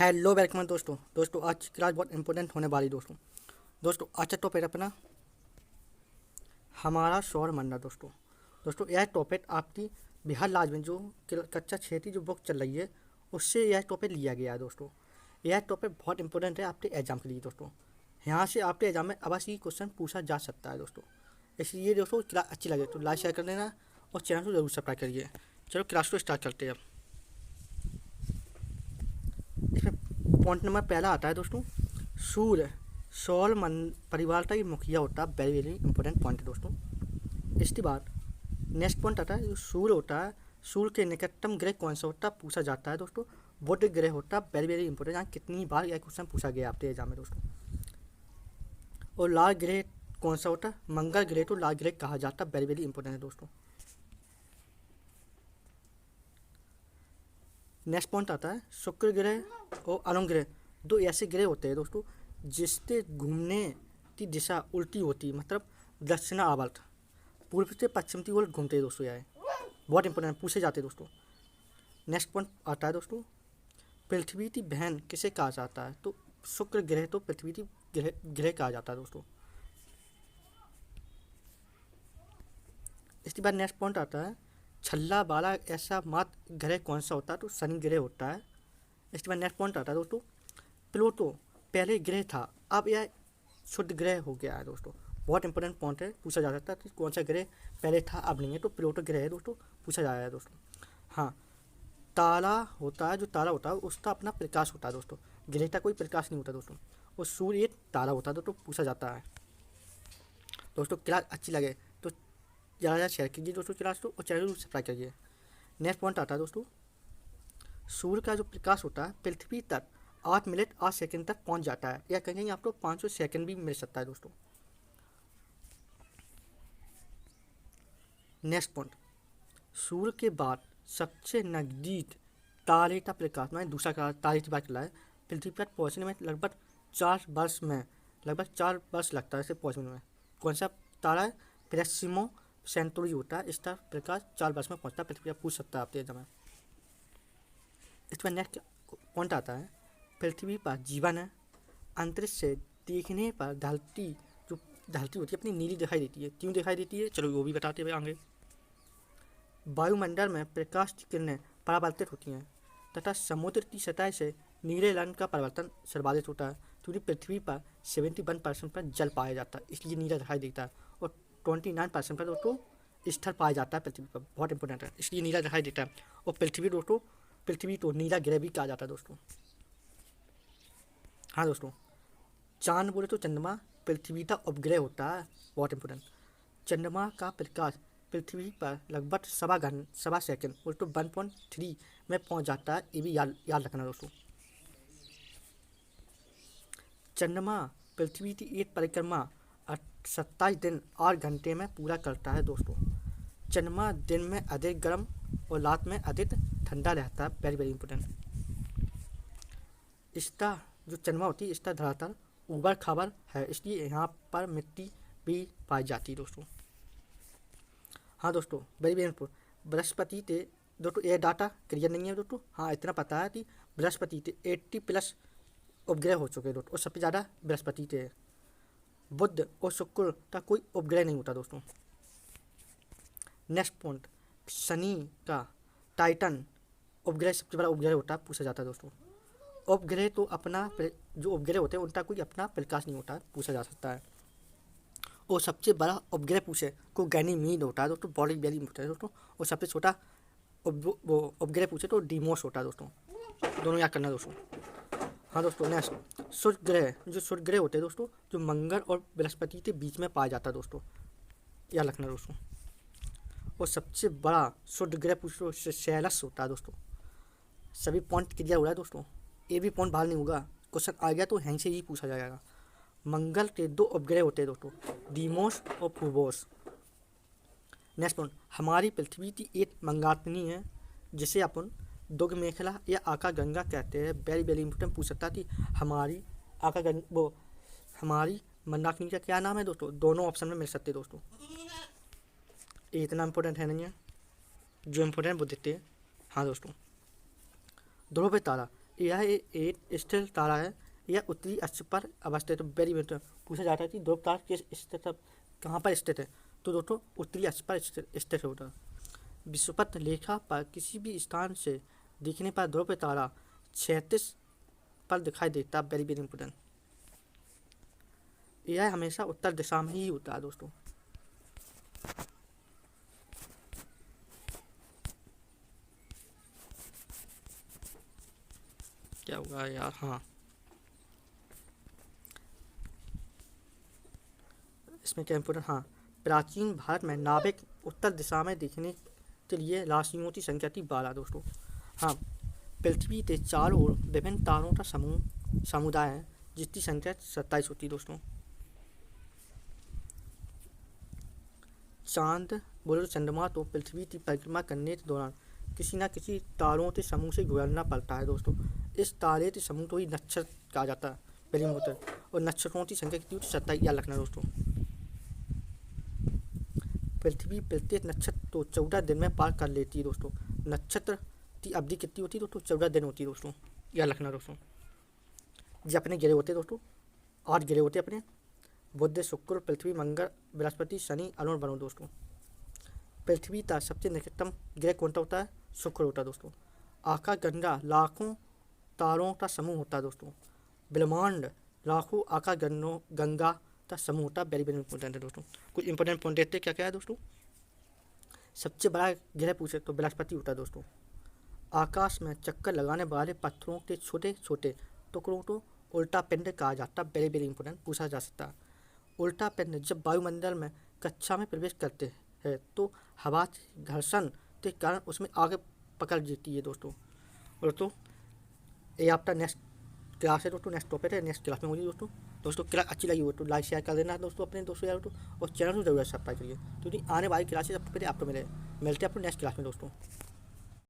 Hello welcome दोस्तों आज की क्लास बहुत इंपॉर्टेंट होने वाली दोस्तों आज का टॉपिक अपना हमारा सौर मंडल दोस्तों यह टॉपिक आपकी बिहार राज्य में जो कक्षा 6 की जो बुक चल रही है उससे यह टॉपिक लिया गया है दोस्तों। यह टॉपिक बहुत इंपॉर्टेंट है आपके एग्जाम के लिए दोस्तों। यहाँ से आपके एग्जाम में अवश्य क्वेश्चन पूछा जा सकता है दोस्तों। इसलिए दोस्तों क्लास अच्छी लगे तो लाइक शेयर कर देना और चैनल को जरूर सब्सक्राइब करिए। चलो क्लास को स्टार्ट करते हैं। अब इसमें पॉइंट नंबर पहला आता है दोस्तों, सूर्य सौर परिवार का ये मुखिया होता है। वेरी वेरी इंपॉर्टेंट पॉइंट है दोस्तों। इसके बाद नेक्स्ट पॉइंट आता है, जो सूर्य होता है, सूर्य के निकटतम ग्रह कौन सा होता है पूछा जाता है दोस्तों। बुध ग्रह होता है। वेरी वेरी इंपॉर्टेंट, यहाँ कितनी बार यह क्वेश्चन पूछा गया आपके एग्जाम में दोस्तों। और लाल ग्रह कौन सा होता है, मंगल ग्रह को लाल ग्रह कहा जाता है। वेरी वेरी इंपॉर्टेंट है दोस्तों। नेक्स्ट पॉइंट आता है, शुक्र ग्रह और अरुण ग्रह दो ऐसे ग्रह होते हैं दोस्तों जिसके घूमने की दिशा उल्टी होती है, मतलब दक्षिणावर्त, पूर्व से पश्चिम की ओर घूमते हैं दोस्तों। यह बहुत इंपॉर्टेंट पूछे जाते हैं दोस्तों। नेक्स्ट पॉइंट आता है दोस्तों, पृथ्वी की बहन किसे कहा जाता है, तो शुक्र ग्रह तो पृथ्वी की ग्रह कहा जाता है दोस्तों। इसके बाद नेक्स्ट पॉइंट आता है, छल्ला वाला ऐसा मात्र ग्रह कौन सा होता है, तो शनि ग्रह होता है। इसके बाद नेक्स्ट पॉइंट आता है दोस्तों, प्लूटो पहले ग्रह था अब यह शुद्ध ग्रह हो गया है दोस्तों। बहुत इंपॉर्टेंट पॉइंट है, पूछा जा सकता है कि कौन सा ग्रह पहले था अब नहीं है, तो प्लूटो ग्रह है दोस्तों, पूछा जा रहा है दोस्तों। हाँ, तारा होता है, जो तारा होता है उसका अपना प्रकाश होता है दोस्तों, ग्रह का कोई प्रकाश नहीं होता दोस्तों। और सूर्य एक तारा होता है दोस्तों, पूछा जाता है दोस्तों। क्लास अच्छी लगे तो ज़्यादा शेयर कीजिए दोस्तों क्लास को, और चैनल को सब्सक्राइब करिए। नेक्स्ट पॉइंट आता है दोस्तों, सूर्य का जो प्रकाश होता है पृथ्वी तक 8 मिनट 8 सेकंड तक पहुंच जाता है, या कहेंगे आपको 500 सेकंड भी मिल सकता है दोस्तों। नेक्स्ट पॉइंट, सूर्य के बाद सबसे नज़दीक तारे का प्रकाश, मैं दूसरा तारे की बात कर रहा है, पृथ्वी पर पहुंचने में लगभग 4 वर्ष लगता है इसे पहुंचने में। कौन सा तारा है, प्रेसिमो सेंटोरी होता है, इसका प्रकाश 4 वर्ष में पहुंचता है पृथ्वी पर, पूछ सकता है आपके एग्जाम में। इस पर नेक्स्ट पॉइंट आता है, पृथ्वी पर जीवन है, अंतरिक्ष से देखने पर धरती होती है अपनी नीली दिखाई देती है। क्यों दिखाई देती है, चलो वो भी बताते हुए आगे। वायुमंडल में प्रकाश की किरणें परावर्तित होती हैं तथा समुद्र की सतह से नीले रंग का परिवर्तन सर्वाधिक होता है, क्योंकि पृथ्वी पर 71% पर जल पाया जाता है, इसलिए नीला दिखाई देता है। और 29% पर दोस्तों स्थल पाया जाता है पृथ्वी पर, बहुत इंपॉर्टेंट है, इसलिए नीला दिखाई देता है। और पृथ्वी तो नीला ग्रह भी कहा जाता है दोस्तों। हाँ दोस्तों, चांद बोले तो चंद्रमा पृथ्वी का उपग्रह होता है, बहुत इंपॉर्टेंट। चंद्रमा का प्रकाश पृथ्वी पर लगभग सवा सेकंड बोले तो 1.3 में पहुंच जाता है, ये भी याद रखना दोस्तों। चंद्रमा पृथ्वी की एक परिक्रमा 27 दिन 8 घंटे में पूरा करता है दोस्तों। चंद्रमा दिन में अधिक गर्म और रात में अधिक ठंडा रहता है, वेरी वेरी इंपॉर्टेंट। इसका जो चंद्रमा होती है इसका धरातल ऊबड़ खाबड़ है, इसलिए यहाँ पर मिट्टी भी पाई जाती है दोस्तों। हाँ दोस्तों, वेरी वेरी इंपॉर्टेंट। बृहस्पति के दोस्तों ये डाटा क्लियर नहीं है दोस्तों। हाँ, इतना पता है कि बृहस्पति के 80+ उपग्रह हो चुके हैं दोस्तों, और सबसे ज़्यादा बृहस्पति के। बुध और शुक्र का कोई उपग्रह नहीं होता दोस्तों। नेक्स्ट पॉइंट, शनि का टाइटन उपग्रह सबसे बड़ा उपग्रह होता है, पूछा जाता है दोस्तों। उपग्रह तो अपना जो उपग्रह होते हैं उनका कोई अपना प्रकाश नहीं होता, पूछा जा सकता है। और सबसे बड़ा उपग्रह पूछे को गैनीमीड होता है दोस्तों, बॉडी वेरी इंपॉर्टेंट है दोस्तों। और सबसे छोटा वो उपग्रह पूछे तो डीमोस होता है दोस्तों, दोनों याद करना दोस्तों। हाँ दोस्तों, नेक्स्ट सूर्य ग्रह, जो सूर्य ग्रह होते हैं दोस्तों जो मंगल और बृहस्पति के बीच में पाया जाता है दोस्तों, याद रखना दोस्तों। और सबसे बड़ा सूर्य ग्रह पूछो सेलस होता है दोस्तों। सभी पॉइंट क्लियर हो रहा है दोस्तों, ये भी पॉइंट बाहर नहीं होगा, क्वेश्चन आ गया तो यहीं से ही पूछा जाएगा। मंगल के 2 उपग्रह होते हैं दोस्तों, डीमोस और फूबोस। नेक्स्ट पॉइंट, हमारी पृथ्वी की एक मंदाकिनी है जिसे अपन दुर्ग मेखला या आकाशगंगा कहते हैं, वेरी वेरी इंपॉर्टेंट, पूछ सकता कि हमारी हमारी मंदाकिनी का क्या नाम है दोस्तों, दोनों ऑप्शन में मिल सकते हैं दोस्तों। ये इतना इंपॉर्टेंट है नहीं है, जो इंपॉर्टेंट वो देते हैं। हाँ दोस्तों, ध्रुव तारा यह एक स्थिर तारा है। यह उत्तरी अक्ष पर अवस्थित है। वेरी वेरी पूछा जाता है कि ध्रुव तारा किस स्थित कहाँ पर स्थित है, तो दोस्तों उत्तरी अक्ष पर स्थित होता है। विषुवत रेखा पर किसी भी स्थान से दिखने पर ध्रुव तारा 36 पर दिखाई देता है। Very very important. यह हमेशा उत्तर दिशा में ही होता है दोस्तों। क्या होगा यार, हाँ इसमें क्या इंपोर्टेंट, हाँ प्राचीन भारत में नाभिक उत्तर दिशा में देखने के लिए राशियों की संख्या थी 12 दोस्तों। हाँ पृथ्वी के चारों ओर विभिन्न तारों का समुदाय है जिसकी संख्या 27 होती है दोस्तों। चांद बोले तो चंद्रमा तो पृथ्वी की परिक्रमा करने के दौरान किसी न किसी तारों के समूह से गुजरना पड़ता है दोस्तों। इस तारे के समूह को ही नक्षत्र कहा जाता है, वेरी होता है। और नक्षत्रों की संख्या कितनी होती है, 27 याद रखना दोस्तों। पृथ्वी प्रत्येक नक्षत्र तो 14 दिन में पार कर लेती है दोस्तों। नक्षत्र की अवधि कितनी होती है दोस्तों, 14 दिन होती है दोस्तों, याद रखना दोस्तों। ये अपने ग्रह होते हैं दोस्तों, 8 ग्रह होते हैं अपने, बुध शुक्र पृथ्वी मंगल बृहस्पति शनि अरुण वरुण दोस्तों। पृथ्वी का सबसे निकटतम ग्रह कौन सा होता है, शुक्र होता है दोस्तों। आकाश गंगा लाखों तारों का समूह होता है दोस्तों। ब्रह्मांड लाखों आकाश गंगा का समूह होता है। वेरी वेरी इंपॉर्टेंट है दोस्तों। कुछ इंपॉर्टेंट पॉइंट देखते हैं क्या क्या है दोस्तों। सबसे बड़ा ग्रह पूछे तो बृहस्पति होता है दोस्तों। आकाश में चक्कर लगाने वाले पत्थरों के छोटे छोटे टुकड़ों को उल्टा पिंड कहा जाता है। वेरी वेरी इंपॉर्टेंट पूछा जा सकता है। उल्टा पिंड जब वायुमंडल में कक्षा में प्रवेश करते हैं तो हवा घर्षण के कारण उसमें आगे पकड़ लेती है दोस्तों। दोस्तों ये आपका नेक्स्ट क्लास है दोस्तों, नेक्स्ट टॉपिक है, नेक्स्ट क्लास में होगी दोस्तों। दोस्तों क्लास अच्छी लगी हो तो लाइक शेयर कर देना दोस्तों अपने दोस्तों यार तो, और चैनल को जरूर सब्सक्राइब करिए क्योंकि आने वाली क्लासेस आपको पहले आपको मिलते हैं आपको नेक्स्ट क्लास में दोस्तों।